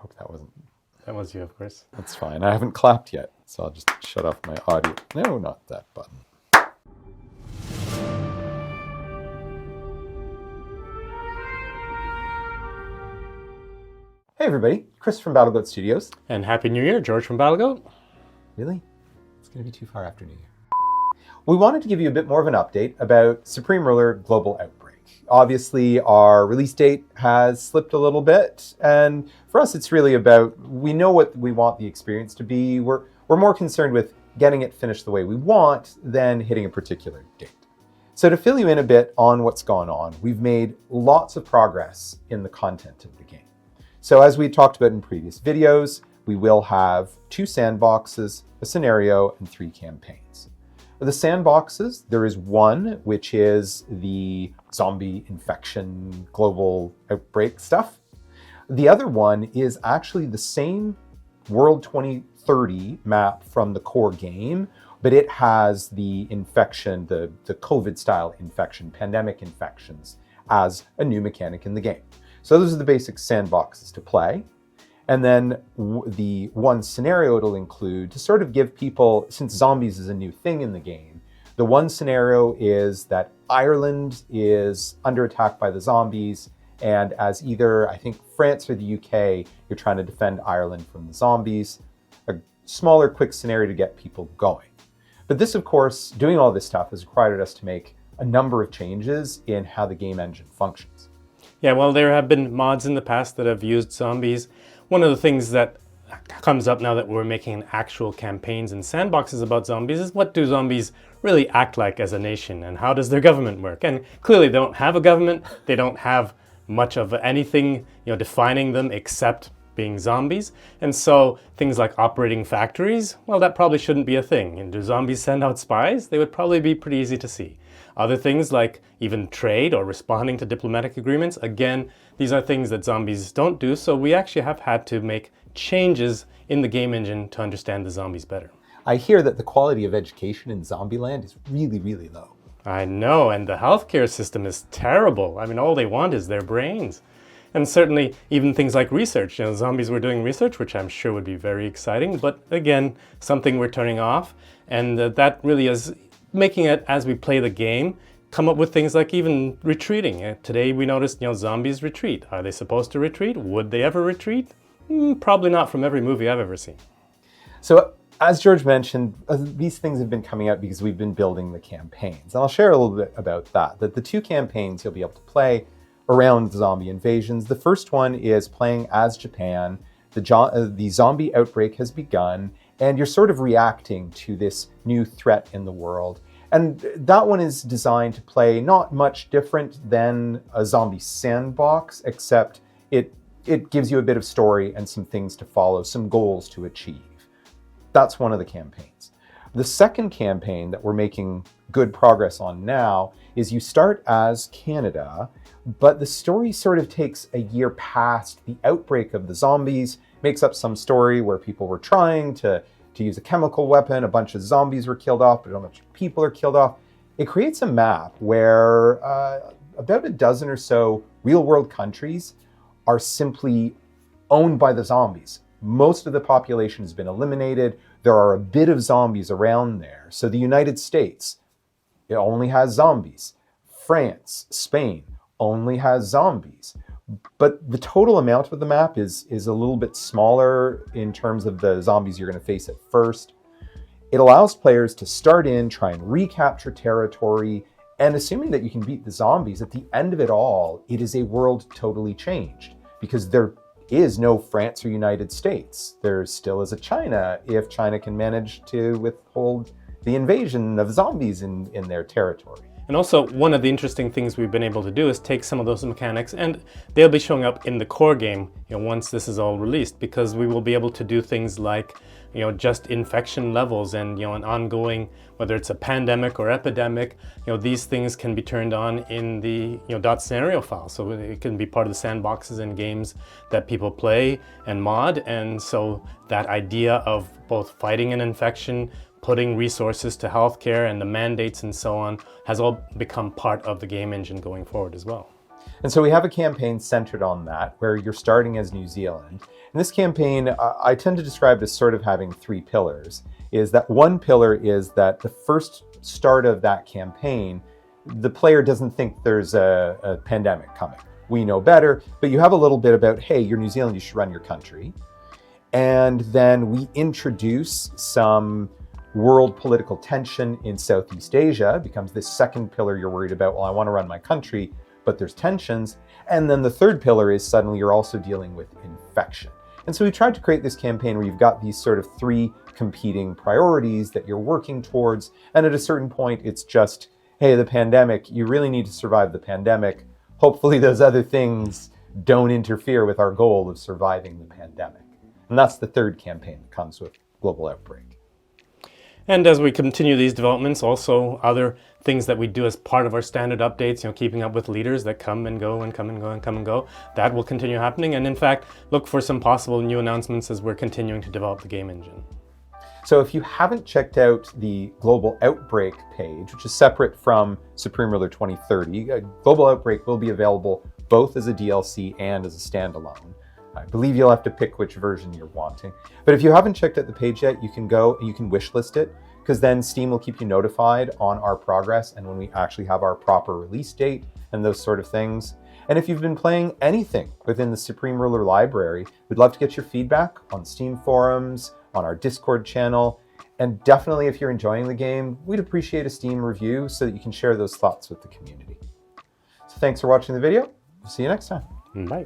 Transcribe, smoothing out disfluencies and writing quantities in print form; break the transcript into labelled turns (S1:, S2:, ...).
S1: hope that wasn't...
S2: That was you, of course.
S1: That's fine. I haven't clapped yet, so I'll just shut off my audio. No, not that button. Hey everybody, Chris from BattleGoat Studios.
S2: And Happy New Year, George from BattleGoat.
S1: Really? It's going to be too far after New Year. We wanted to give you a bit more of an update about Supreme Ruler Global Outbreak. Obviously, our release date has slipped a little bit, and for us it's really about, we know what we want the experience to be. We're more concerned with getting it finished the way we want than hitting a particular date. So to fill you in a bit on what's gone on, we've made lots of progress in the content of the game. So as we talked about in previous videos, we will have 2 sandboxes, a scenario, and 3 campaigns. The sandboxes, there is one, which is the zombie infection global outbreak stuff. The other one is actually the same World 2030 map from the core game, but it has the infection, the COVID-style infection, pandemic infections, as a new mechanic in the game. So those are the basic sandboxes to play. And then the one scenario it'll include to sort of give people, since zombies is a new thing in the game, the one scenario is that Ireland is under attack by the zombies, and as either, I think, France or the UK, you're trying to defend Ireland from the zombies. A smaller, quick scenario to get people going. But this, of course, doing all this stuff has required us to make a number of changes in how the game engine functions.
S2: Yeah, well, there have been mods in the past that have used zombies. One of the things that comes up now that we're making actual campaigns and sandboxes about zombies is, what do zombies really act like as a nation, and how does their government work? And clearly they don't have a government, they don't have much of anything, defining them except being zombies. And so things like operating factories, well, that probably shouldn't be a thing. And do zombies send out spies? They would probably be pretty easy to see. Other things like even trade or responding to diplomatic agreements, again, these are things that zombies don't do, so we actually have had to make changes in the game engine to understand the zombies better.
S1: I hear that the quality of education in Zombieland is really, really low.
S2: I know, and the healthcare system is terrible. I mean, all they want is their brains. And certainly even things like research. Zombies were doing research, which I'm sure would be very exciting, but again, something we're turning off, and that really is making it, as we play the game, come up with things like even retreating. Today we noticed, zombies retreat. Are they supposed to retreat? Would they ever retreat? Probably not from every movie I've ever seen.
S1: So as George mentioned, these things have been coming out because we've been building the campaigns. And I'll share a little bit about that the 2 campaigns you'll be able to play around zombie invasions. The first one is playing as Japan. The zombie outbreak has begun, and you're sort of reacting to this new threat in the world. And that one is designed to play not much different than a zombie sandbox, except it gives you a bit of story and some things to follow, some goals to achieve. That's one of the campaigns. The second campaign that we're making good progress on now is you start as Canada, but the story sort of takes a year past the outbreak of the zombies, makes up some story where people were trying to use a chemical weapon, a bunch of zombies were killed off, but a bunch of people are killed off. It creates a map where about a dozen or so real-world countries are simply owned by the zombies. Most of the population has been eliminated. There are a bit of zombies around there. So the United States, it only has zombies. France, Spain, only has zombies. But the total amount of the map is a little bit smaller in terms of the zombies you're going to face at first. It allows players to start in, try and recapture territory, and assuming that you can beat the zombies, at the end of it all, it is a world totally changed, because there is no France or United States. There still is a China, if China can manage to withhold the invasion of zombies in their territory.
S2: And also, one of the interesting things we've been able to do is take some of those mechanics, and they'll be showing up in the core game, once this is all released, because we will be able to do things like, just infection levels and, an ongoing, whether it's a pandemic or epidemic, these things can be turned on in the, .scenario file. So it can be part of the sandboxes and games that people play and mod. And so that idea of both fighting an infection, putting resources to healthcare and the mandates and so on has all become part of the game engine going forward as well.
S1: And so we have a campaign centered on that, where you're starting as New Zealand. And this campaign, I tend to describe as sort of having 3 pillars. Is that one pillar is that the first start of that campaign, the player doesn't think there's a pandemic coming. We know better, but you have a little bit about, hey, you're New Zealand, you should run your country. And then we introduce some world political tension in Southeast Asia, becomes this second pillar you're worried about, well, I want to run my country, but there's tensions. And then the third pillar is suddenly you're also dealing with infection. And so we tried to create this campaign where you've got these sort of 3 competing priorities that you're working towards. And at a certain point, it's just, hey, the pandemic, you really need to survive the pandemic. Hopefully those other things don't interfere with our goal of surviving the pandemic. And that's the third campaign that comes with Global Outbreak.
S2: And as we continue these developments, also other things that we do as part of our standard updates, keeping up with leaders that come and go and come and go and come and go, that will continue happening. And in fact, look for some possible new announcements as we're continuing to develop the game engine.
S1: So if you haven't checked out the Global Outbreak page, which is separate from Supreme Ruler 2030, Global Outbreak will be available both as a DLC and as a standalone. I believe you'll have to pick which version you're wanting. But if you haven't checked out the page yet, you can go and you can wishlist it, because then Steam will keep you notified on our progress and when we actually have our proper release date and those sort of things. And if you've been playing anything within the Supreme Ruler library, we'd love to get your feedback on Steam forums, on our Discord channel, and definitely if you're enjoying the game, we'd appreciate a Steam review so that you can share those thoughts with the community. So thanks for watching the video. We'll see you next time.
S2: Bye.